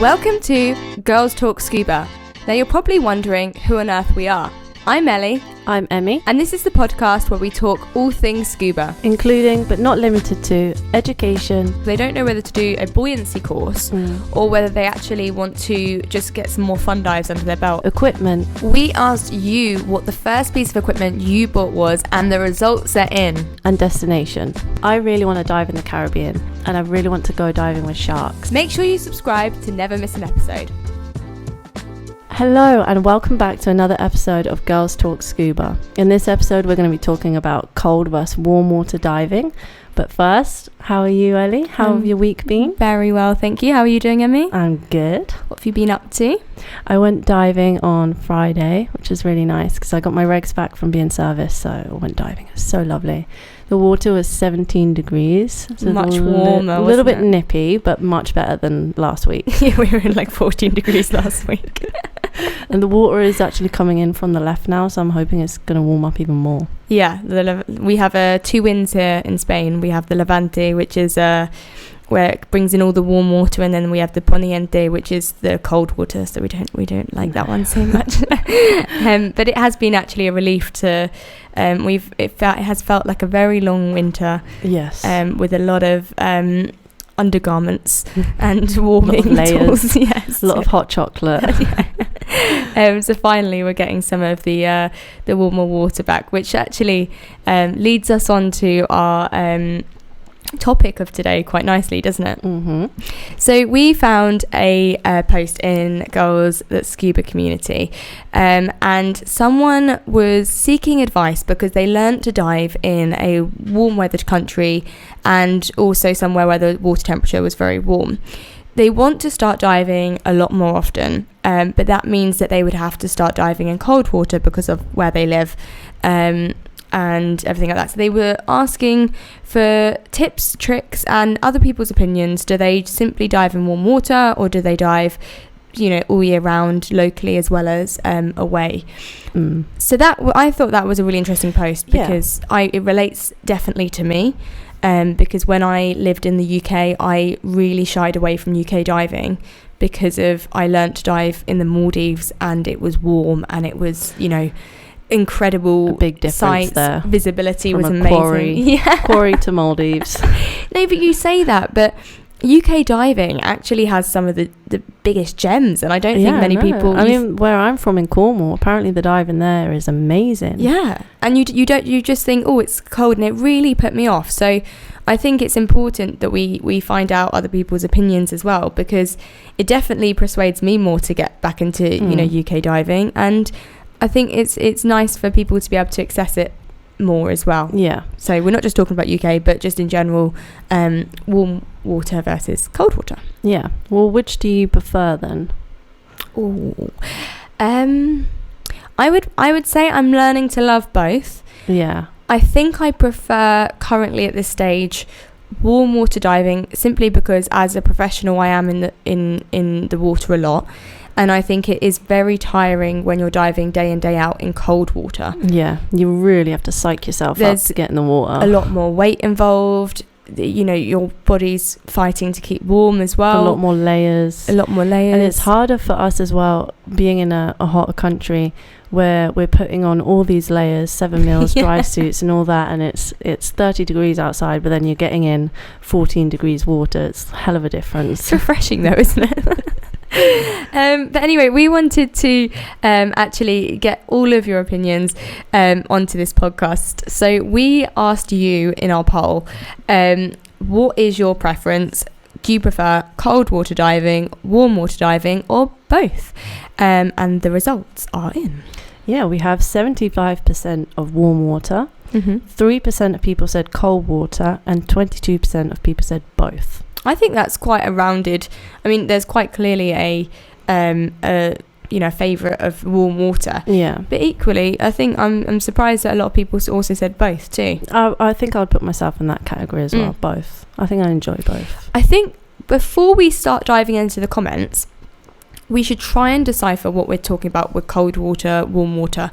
Welcome to Girls Talk Scuba. Now you're probably wondering who on earth we are. I'm Ellie. I'm Emmy. And this is the podcast where we talk all things scuba. Including, but not limited to, education. They don't know whether to do a buoyancy course or whether they actually want to just get some more fun dives under their belt. Equipment. We asked you what the first piece of equipment you bought was and the results are in. And destination. I really want to dive in the Caribbean and I really want to go diving with sharks. Make sure you subscribe to never miss an episode. Hello and welcome back to another episode of Girls Talk Scuba. In this episode we're going to be talking about cold versus warm water diving. But first, how are you, Ellie? How have your week been? Very well, thank you. How are you doing, Emmy? I'm good. What have you been up to? I went diving on Friday, which was really nice because I got my regs back from being serviced, so I went diving. It was so lovely. The water was 17 degrees. So much warmer, a little bit wasn't it? Nippy, but much better than last week. Yeah, we were in like 14 degrees last week. And the water is actually coming in from the left now, so I'm hoping it's going to warm up even more. Yeah, we have two winds here in Spain. We have the Levante, which is where it brings in all the warm water, and then we have the Poniente, which is the cold water. So we don't like that one so much. But it has been actually a relief to. It has felt like a very long winter. Yes. With a lot of undergarments and warming tools. Yes. A lot of hot chocolate. So finally we're getting some of the warmer water back, which actually leads us on to our topic of today quite nicely, doesn't it? Mm-hmm. So we found a post in Girls That Scuba community, and someone was seeking advice because they learnt to dive in a warm weathered country and also somewhere where the water temperature was very warm. They want to start diving a lot more often, but that means that they would have to start diving in cold water because of where they live and everything like that. So they were asking for tips, tricks, and other people's opinions. Do they simply dive in warm water, or do they dive, all year round, locally as well as away? So that I thought that was a really interesting post because it relates definitely to me. Because when I lived in the UK, I really shied away from UK diving because I learnt to dive in the Maldives and it was warm and it was, incredible. A big difference sights, there. Visibility from was amazing. Quarry to Maldives. No, but you say that, but UK diving actually has some of the biggest gems, and I don't think many people. I mean, where I'm from in Cornwall, apparently the diving there is amazing. Yeah, and you just think, oh, it's cold, and it really put me off. So I think it's important that we find out other people's opinions as well, because it definitely persuades me more to get back into UK diving, and I think it's nice for people to be able to access it more as well. Yeah. So we're not just talking about UK, but just in general, warm water versus cold water. Yeah. Well, which do you prefer then? Oh, I would say I'm learning to love both. Yeah. I think I prefer currently at this stage warm water diving simply because as a professional I am in the water a lot. And I think it is very tiring when you're diving day in, day out in cold water. Yeah, you really have to psych yourself up to get in the water. A lot more weight involved. Your body's fighting to keep warm as well. A lot more layers. And it's harder for us as well, being in a hotter country where we're putting on all these layers, 7 mils, dry suits and all that. And it's 30 degrees outside, but then you're getting in 14 degrees water. It's a hell of a difference. It's refreshing though, isn't it? But anyway, we wanted to actually get all of your opinions onto this podcast. So we asked you in our poll, what is your preference? Do you prefer cold water diving, warm water diving, or both? And the results are in. Yeah, we have 75% of warm water, 3% of people said cold water, and 22% of people said both. I think that's quite a rounded. I mean, there's quite clearly a favourite of warm water. Yeah. But equally, I think I'm surprised that a lot of people also said both too. I think I would put myself in that category as well. Both. I think I enjoy both. I think before we start diving into the comments, we should try and decipher what we're talking about with cold water, warm water,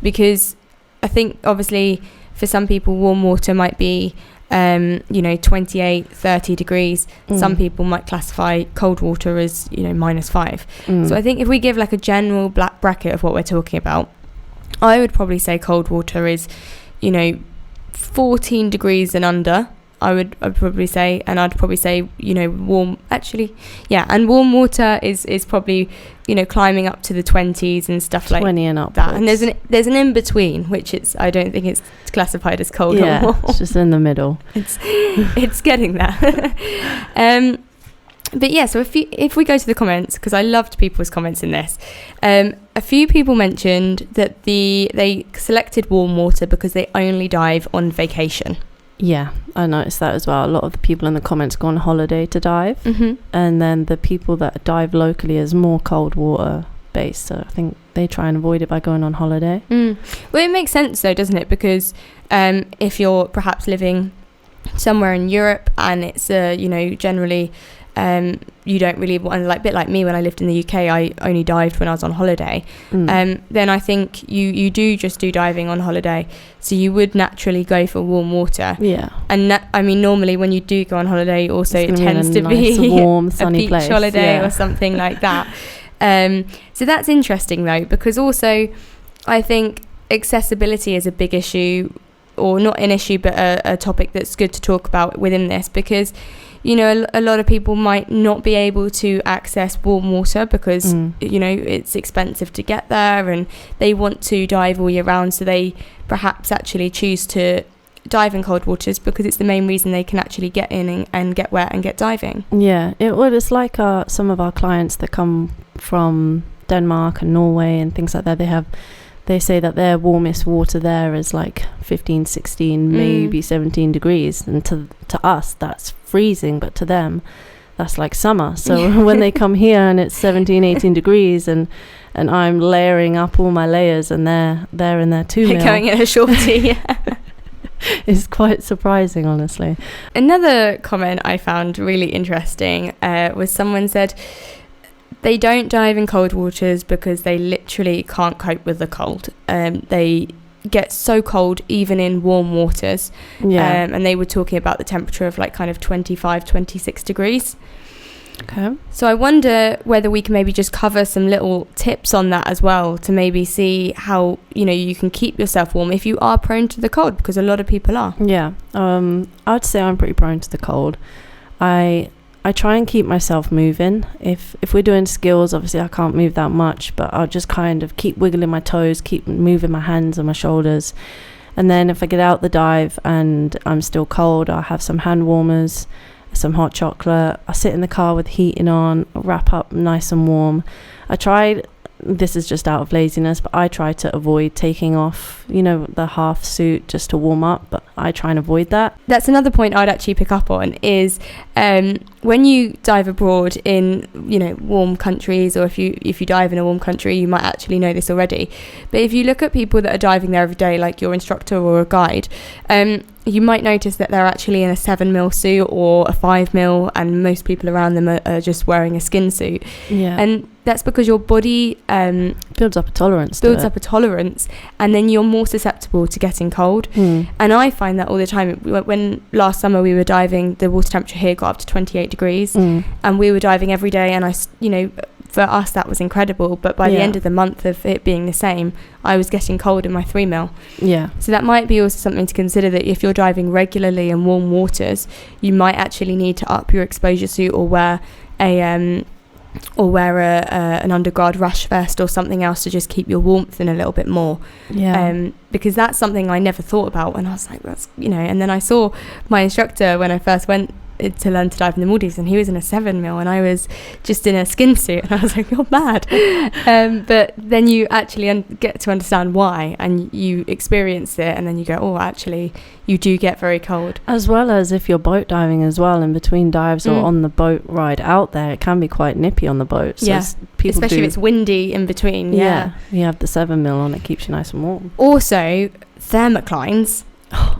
because I think obviously for some people warm water might be 28, 30 degrees. Some people might classify cold water as -5. So I think if we give like a general black bracket of what we're talking about, I would probably say cold water is 14 degrees and under. I'd probably say, and I'd probably say warm, actually, yeah, and warm water is probably climbing up to the 20s and stuff like 20 and upwards. that. And there's an in between, which I don't think it's classified as cold or warm. It's just in the middle. It's getting there. But yeah, so if we go to the comments, because I loved people's comments in this, a few people mentioned that they selected warm water because they only dive on vacation. Yeah, I noticed that as well. A lot of the people in the comments go on holiday to dive, and then the people that dive locally is more cold water based. So I think they try and avoid it by going on holiday. Well, it makes sense though, doesn't it? Because if you're perhaps living somewhere in Europe and it's generally you don't really want, like a bit like me when I lived in the UK, I only dived when I was on holiday. Then I think you do diving on holiday, so you would naturally go for warm water. Yeah. And normally when you do go on holiday, also it tends to nice, be warm, sunny a beach place. holiday or something like that. So that's interesting though, because also I think accessibility is a big issue, or not an issue, but a topic that's good to talk about within this, because a lot of people might not be able to access warm water because it's expensive to get there, and they want to dive all year round, so they perhaps actually choose to dive in cold waters because it's the main reason they can actually get in and get wet and get diving. Yeah, it's like some of our clients that come from Denmark and Norway and things like that. They say that their warmest water there is like 15, 16, maybe 17 degrees. And to us, that's freezing. But to them, that's like summer. So when they come here and it's 17, 18 degrees and I'm layering up all my layers and they're in their 2 mil. Going in a shorty. It's quite surprising, honestly. Another comment I found really interesting was someone said, they don't dive in cold waters because they literally can't cope with the cold. They get so cold even in warm waters. Yeah. And they were talking about the temperature of like kind of 25, 26 degrees. Okay. So I wonder whether we can maybe just cover some little tips on that as well, to maybe see how you can keep yourself warm if you are prone to the cold, because a lot of people are. Yeah. I'd say I'm pretty prone to the cold. I try and keep myself moving. If we're doing skills, obviously I can't move that much, but I'll just kind of keep wiggling my toes, keep moving my hands and my shoulders. And then if I get out the dive and I'm still cold, I'll have some hand warmers, some hot chocolate. I sit in the car with heating on, wrap up nice and warm. This is just out of laziness, but I try to avoid taking off, the half suit just to warm up, but I try and avoid that. That's another point I'd actually pick up on is when you dive abroad in, warm countries, or if you dive in a warm country, you might actually know this already. But if you look at people that are diving there every day, like your instructor or a guide, you might notice that they're actually in a 7 mil suit or a 5 mil, and most people around them are just wearing a skin suit. Yeah. And that's because your body builds up a tolerance, and then you're more susceptible to getting cold. And I find that all the time. When last summer we were diving, the water temperature here got up to 28 degrees, and we were diving every day, and for us that was incredible, but by the end of the month of it being the same, I was getting cold in my 3 mil. Yeah. So that might be also something to consider, that if you're diving regularly in warm waters, you might actually need to up your exposure suit, or wear an underguard rash vest or something else to just keep your warmth in a little bit more. Because that's something I never thought about, and I was like, that's and then I saw my instructor when I first went to learn to dive in the Maldives, and he was in a 7 mil and I was just in a skin suit, and I was like, you're mad. But then you actually get to understand why, and you experience it, and then you go, oh, actually you do get very cold. As well as if you're boat diving as well, in between dives or on the boat ride out there, it can be quite nippy on the boat. So especially if it's windy in between. You have the 7 mil on, it keeps you nice and warm. Also, thermoclines,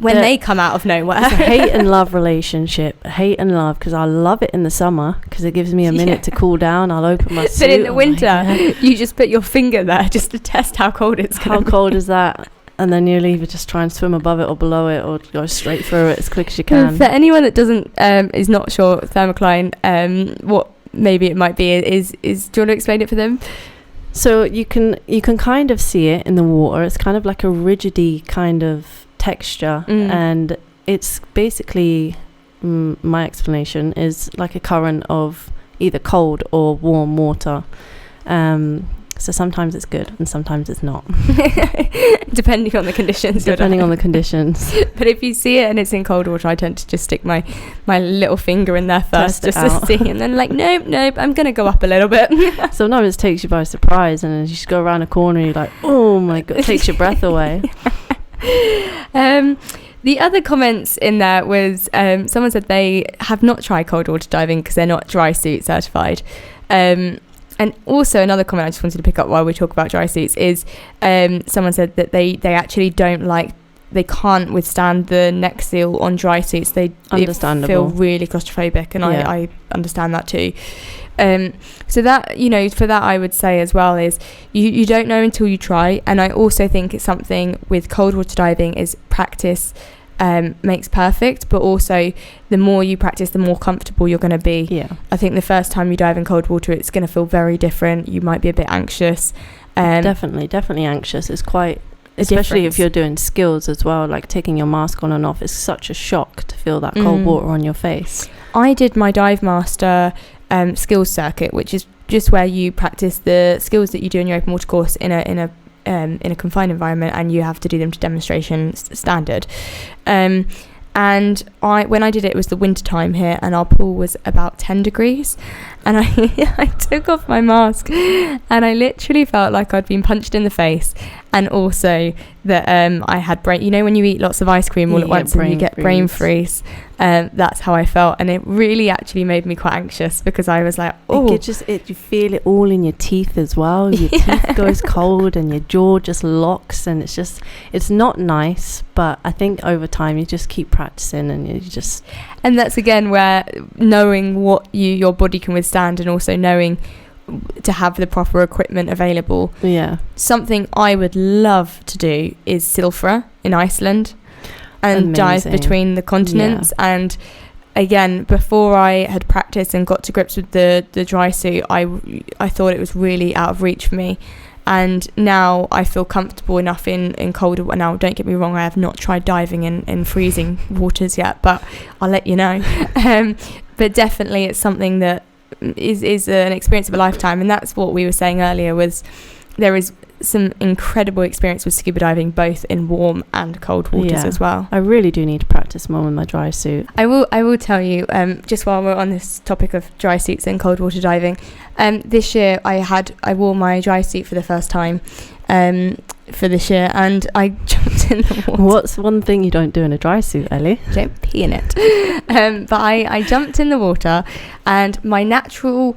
when they come out of nowhere. It's a hate and love relationship. Hate and love, because I love it in the summer because it gives me a minute to cool down. I'll open my suit. But in the winter, you just put your finger there just to test how cold it's going to be. How cold is that? and then you'll either just try and swim above it or below it, or go straight through it as quick as you can. For anyone that doesn't is not sure thermocline, what maybe it might be is do you want to explain it for them? So you can kind of see it in the water. It's kind of like a rigidy kind of texture, and it's basically, my explanation is like a current of either cold or warm water. So sometimes it's good and sometimes it's not. Depending on the conditions. Depending on the conditions. But if you see it and it's in cold water, I tend to just stick my little finger in there first just to see. And then like, nope, I'm going to go up a little bit. Sometimes it takes you by surprise, and then you just go around a corner and you're like, oh my God, it takes your breath away. The other comments in there was someone said they have not tried cold water diving because they're not dry suit certified. And also another comment I just wanted to pick up while we talk about dry suits is someone said that they actually they can't withstand the neck seal on dry suits. They feel really claustrophobic, and I understand that too. So that, for that I would say as well is you don't know until you try. And I also think it's something with cold water diving is practice makes perfect, but also the more you practice, the more comfortable you're going to be. I think the first time you dive in cold water, it's going to feel very different. You might be a bit anxious. Definitely anxious. It's quite, especially if you're doing skills as well, like taking your mask on and off. It's such a shock to feel that cold water on your face. I did my Dive Master skills circuit, which is just where you practice the skills that you do in your open water course in a confined environment, and you have to do them to demonstration standard. And when I did it, it was the winter time here, and our pool was about 10 degrees, and I took off my mask, and I literally felt like I'd been punched in the face, and also that I had brain. When you eat lots of ice cream all at once and you get brain freeze. That's how I felt, and it really actually made me quite anxious because I was like, oh, you feel it all in your teeth as well. Your teeth goes cold and your jaw just locks, and it's not nice. But I think over time you just keep practicing, and that's again where knowing what your body can withstand, and also knowing to have the proper equipment available. Something I would love to do is Silfra in Iceland and dive between the continents. And again, before I had practiced and got to grips with the dry suit, I thought it was really out of reach for me, and now I feel comfortable enough in colder. Now don't get me wrong, I have not tried diving in freezing waters yet, but I'll let you know. But definitely it's something that is an experience of a lifetime, and that's what we were saying earlier, was there is some incredible experience with scuba diving both in warm and cold waters as well. I really do need to practice more with my dry suit. I will tell you, just while we're on this topic of dry suits and cold water diving, this year I wore my dry suit for the first time for this year, and I jumped in the water. What's one thing you don't do in a dry suit, Ellie? Don't pee in it. But I jumped in the water, and my natural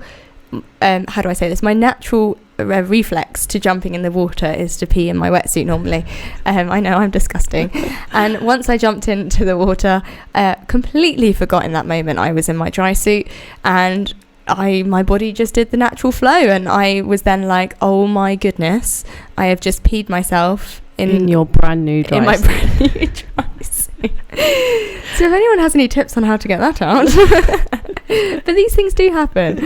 how do I say this? My natural reflex to jumping in the water is to pee in my wetsuit normally. I know I'm disgusting. And once I jumped into the water, completely forgot in that moment I was in my dry suit, and my body just did the natural flow, and I was then like, oh my goodness, I have just peed myself in your brand new dry suit. In my brand new dry suit. So if anyone has any tips on how to get that out. But these things do happen.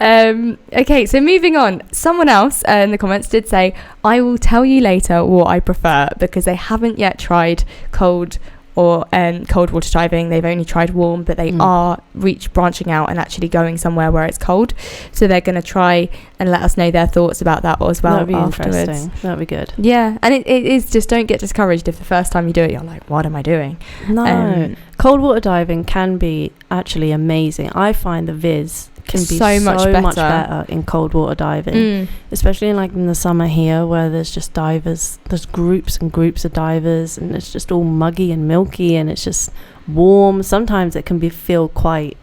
Okay, so moving on. Someone else in the comments did say, I will tell you later what I prefer, because they haven't yet tried cold or cold water diving. They've only tried warm, but they are branching out and actually going somewhere where it's cold. So they're going to try and let us know their thoughts about that as well. That'd be afterwards. Interesting. That'd be good. Yeah, and it is just, don't get discouraged if the first time you do it you're like, what am I doing? No, cold water diving can be actually amazing. I find the viz can be so much better in cold water diving, especially in the summer here, where there's just divers, there's groups and groups of divers, and it's just all muggy and milky, and it's just warm. Sometimes it can feel quite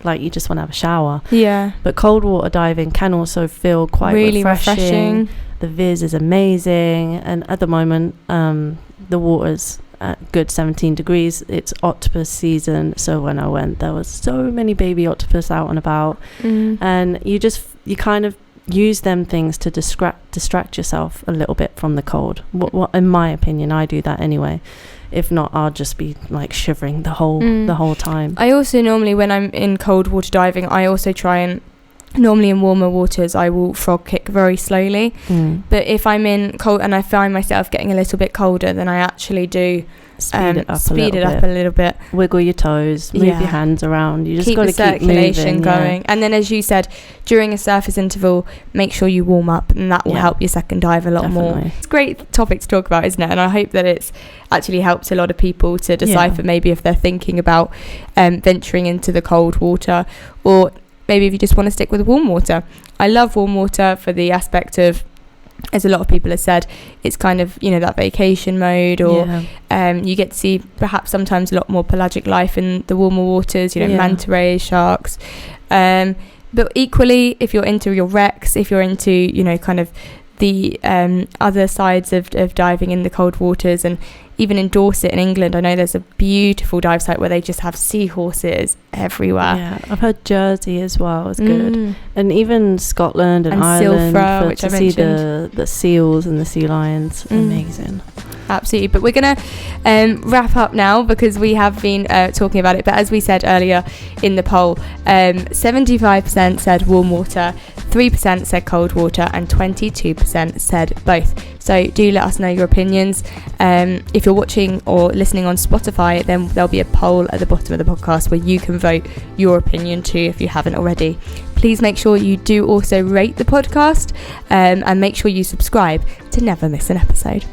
like you just want to have a shower. But cold water diving can also feel quite really refreshing. The viz is amazing, and at the moment the water's at good 17 degrees. It's octopus season, so when I went there was so many baby octopus out and about, and you kind of use them things to distract yourself a little bit from the cold. What in my opinion, I do that anyway. If not, I'll just be like shivering the whole time. I also normally, when I'm in cold water diving, I also try and, normally in warmer waters, I will frog kick very slowly. But if I'm in cold and I find myself getting a little bit colder, then I actually do speed it up a little bit. Wiggle your toes, move your hands around. You just got to keep circulation moving, going. And then, as you said, during a surface interval, make sure you warm up, and that will help your second dive a lot more. It's a great topic to talk about, isn't it? And I hope that it's actually helped a lot of people to decipher maybe if they're thinking about venturing into the cold water, or maybe if you just want to stick with warm water. I love warm water for the aspect of, as a lot of people have said, it's kind of, you know, that vacation mode, or you get to see perhaps sometimes a lot more pelagic life in the warmer waters, you know, manta rays, sharks. But equally, if you're into your wrecks, if you're into, you know, kind of the other sides of diving in the cold waters, and even in Dorset in England, I know there's a beautiful dive site where they just have seahorses everywhere. Yeah, I've heard Jersey as well is good, and even Scotland and Ireland Silfra, which to see the seals and the sea lions. Amazing. Absolutely. But we're going to wrap up now, because we have been talking about it. But as we said earlier in the poll, 75% said warm water, 3% said cold water, and 22% said both. So do let us know your opinions. If you're watching or listening on Spotify, then there'll be a poll at the bottom of the podcast where you can vote your opinion too, if you haven't already. Please make sure you do also rate the podcast, and make sure you subscribe to never miss an episode.